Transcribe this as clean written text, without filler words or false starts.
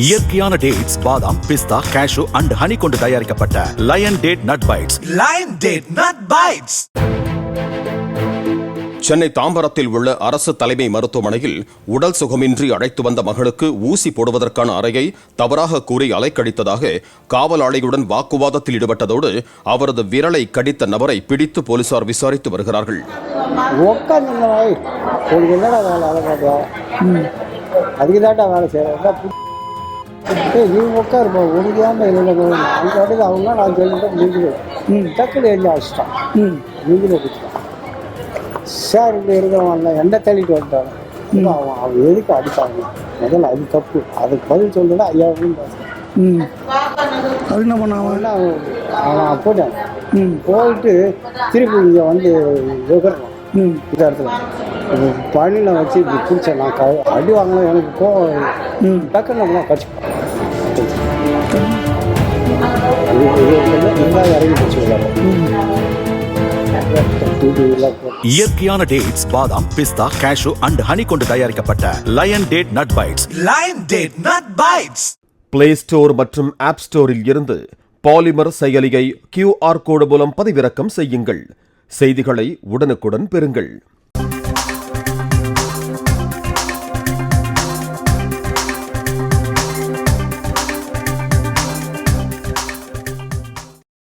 இயற்கையான டேட்ஸ், பாதாம், பிஸ்தா, cash and honey கொண்டு தயாரிக்கப்பட்ட lion date nut bites. Lion date nut bites. Chennai தாம்பரத்தில் உள்ள அரசு தலைமை மருத்துவமனையில் உடல் சுகமின்றி அழைத்து வந்த மகளுக்கு ஊசி போடுவதற்கான அறையை தவறாக கூறி அலைக்கழித்ததாக காவல் ஆணையுடன் வாக்குவாதத்தில் ஈடுபட்டதோடு அவரது விரலை கடித்த நபரை பிடித்து போலீசார் விசாரித்து வருகிறார்கள். நீ உட்காருப்பா ஒழுங்காமல் இல்லை அந்த வாட்டுக்கு அவங்க நான் சொல்லிட்டு நீங்களே டக்குனு எழுதி அடிச்சிட்டான். நீங்களே கொடுத்தான் சார் இப்படி இருக்கவங்க எண்ணெய் தள்ளிட்டு வந்துட்டாங்க. அவன் எதுக்கு அடித்தாங்க முதல்ல அது தப்பு. அதுக்கு பதில் சொல்லுன்னா ஐயா அப்படின்னு பேசுகிறேன். அது என்ன பண்ணாங்கன்னா அவன் போட்டேன் போயிட்டு திருப்பி இங்கே வந்து இருக்கிறான் இந்த இடத்துல பணியில் வச்சு இப்படி பிடிச்சேன். நான் அடி வாங்கினா எனக்கு கோவம் டக்குன்னு நம்மளாம் கட்சி இயற்கையான டேட்ஸ், பாதாம், பிஸ்தா, கேஷு அண்ட் ஹனி கொண்டு தயாரிக்கப்பட்ட lion date nut bites. Lion date nut bites. Play store மற்றும் ஆப் ஸ்டோரில் இருந்து பாலிமர் செயலியை QR கோடு மூலம் பதிவிறக்கம் செய்யுங்கள். செய்திகளை உடனுக்குடன் பெறுங்கள்.